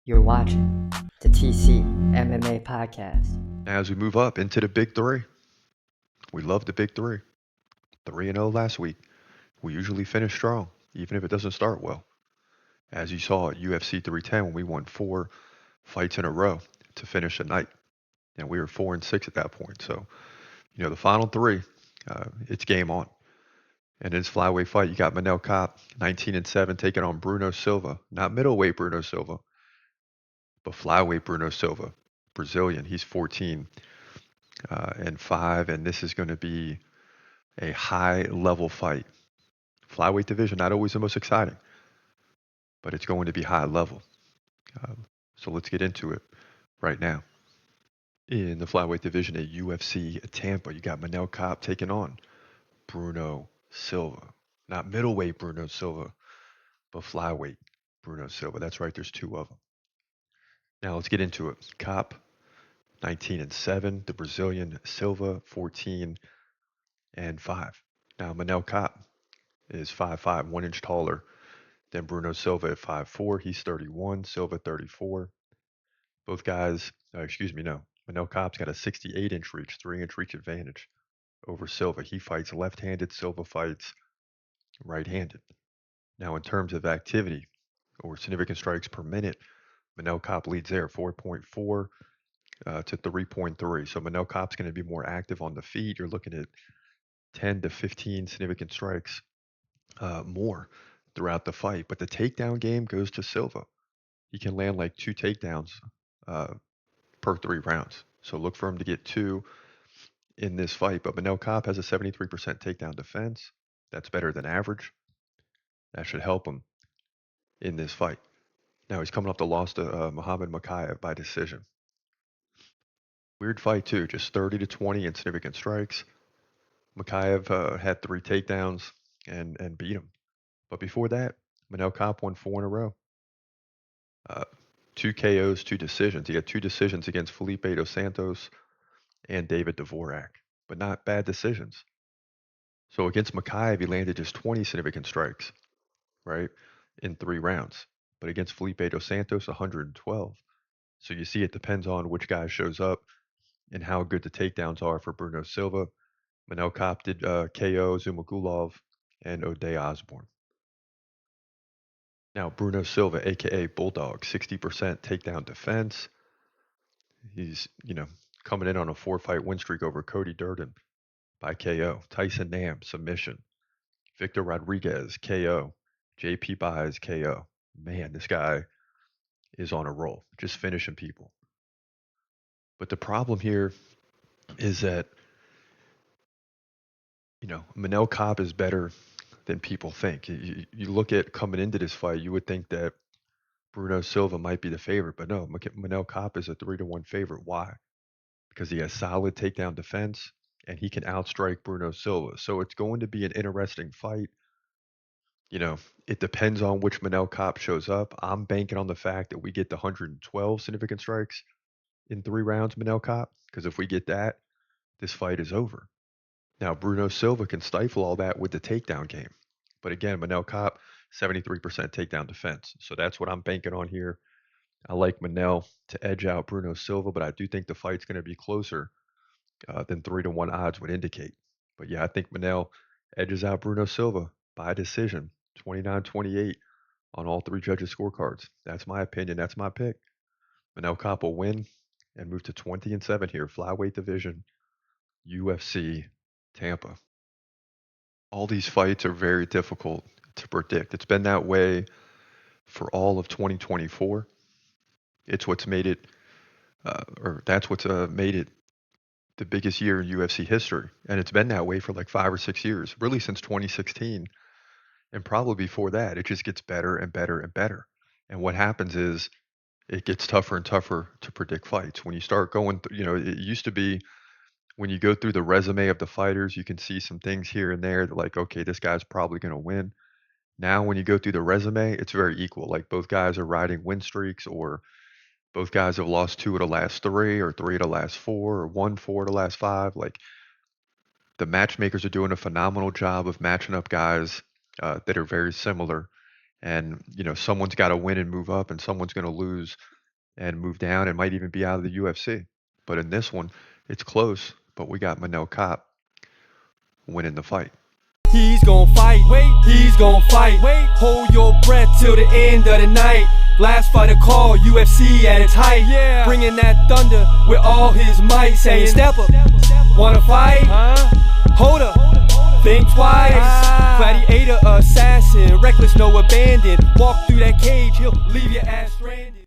You're watching the TCMMA podcast. As we move up into the big three, we love the big three. 3-0 last week. We usually finish strong, even if it doesn't start well. As you saw at UFC 310 when we won 4 fights in a row to finish the night. And we were 4-6 at that point. So, the final three, it's game on. And in this flyweight fight, you got Manel Kape, 19-7, taking on Bruno Silva. Not middleweight Bruno Silva, but flyweight Bruno Silva. Brazilian. He's 14-5, and this is going to be a high level fight. Flyweight division, not always the most exciting, but it's going to be high level. So let's get into it right now. In the flyweight division at UFC Tampa, you got Manel Kape taking on Bruno Silva. Not middleweight Bruno Silva, but flyweight Bruno Silva. That's right, there's two of them. Now let's get into it. Kape, 19-7. The Brazilian Silva, 14-5. Now Manel Kape is 5'5", 1 inch taller than Bruno Silva at 5'4". He's 31, Silva 34. Both guys, no. Manel Kape's got a 68-inch reach, 3-inch reach advantage over Silva. He fights left-handed, Silva fights right-handed. Now, in terms of activity or significant strikes per minute, Manel Kape leads there, 4.4 to 3.3. So Manel Kape's going to be more active on the feet. You're looking at 10 to 15 significant strikes more throughout the fight. But the takedown game goes to Silva. He can land like 2 takedowns per 3 rounds. So look for him to get 2 in this fight. But Manel Kape has a 73% takedown defense. That's better than average. That should help him in this fight. Now he's coming off the loss to Muhammad Mokaev by decision. Weird fight too, just 30-20 in significant strikes. Mokaev had 3 takedowns and beat him. But before that, Manel Kape won 4 in a row. 2 KOs, 2 decisions. He had 2 decisions against Felipe dos Santos and David Dvorak, but not bad decisions. So against Mokaev, he landed just 20 significant strikes, right, in 3 rounds. But against Felipe dos Santos, 112. So you see it depends on which guy shows up and how good the takedowns are for Bruno Silva. Manel Kape did KO Zumagulov and O'Day Osborne. Now, Bruno Silva, a.k.a. Bulldog, 60% takedown defense. He's, coming in on a 4-fight win streak over Cody Durden by KO. Tyson Nam, submission. Victor Rodriguez, KO. JP Buys, KO. Man, this guy is on a roll, just finishing people. But the problem here is that, Manel Kape is better than people think. You look at coming into this fight, you would think that Bruno Silva might be the favorite, but no, Manel Kape is a 3-1 favorite. Why? Because he has solid takedown defense and he can outstrike Bruno Silva. So it's going to be an interesting fight. It depends on which Manel Kape shows up. I'm banking on the fact that we get the 112 significant strikes in 3 rounds, Manel Kape, because if we get that, this fight is over. Now, Bruno Silva can stifle all that with the takedown game. But again, Manel Kape, 73% takedown defense. So that's what I'm banking on here. I like Manel to edge out Bruno Silva, but I do think the fight's going to be closer than 3-1 odds would indicate. But yeah, I think Manel edges out Bruno Silva by decision, 29-28 on all 3 judges' scorecards. That's my opinion. That's my pick. Manel Kape will win and move to 20-7 here, flyweight division, UFC Tampa. All these fights are very difficult to predict. It's been that way for all of 2024. It's what's made it, that's what's made it the biggest year in UFC history. And it's been that way for like 5 or 6 years, really since 2016. And probably before that, it just gets better and better and better. And what happens is it gets tougher and tougher to predict fights. When you start going, it used to be when you go through the resume of the fighters, you can see some things here and there that like, okay, this guy's probably going to win. Now, when you go through the resume, it's very equal. Like both guys are riding win streaks, or both guys have lost 2 of the last 3, or 3 of the last 4, or won 4 of the last 5. Like the matchmakers are doing a phenomenal job of matching up guys that are very similar And, someone's got to win and move up, and someone's going to lose and move down and might even be out of the UFC. But in this one, it's close, but we got Manel Kape winning the fight. He's gon' fight, he's gon' fight. Hold your breath till the end of the night. Last fight of call, UFC at its height. Bringing that thunder with all his might. Saying, step up, wanna fight? Hold up, think twice. Gladiator, assassin, reckless, no abandon. Walk through that cage, he'll leave your ass.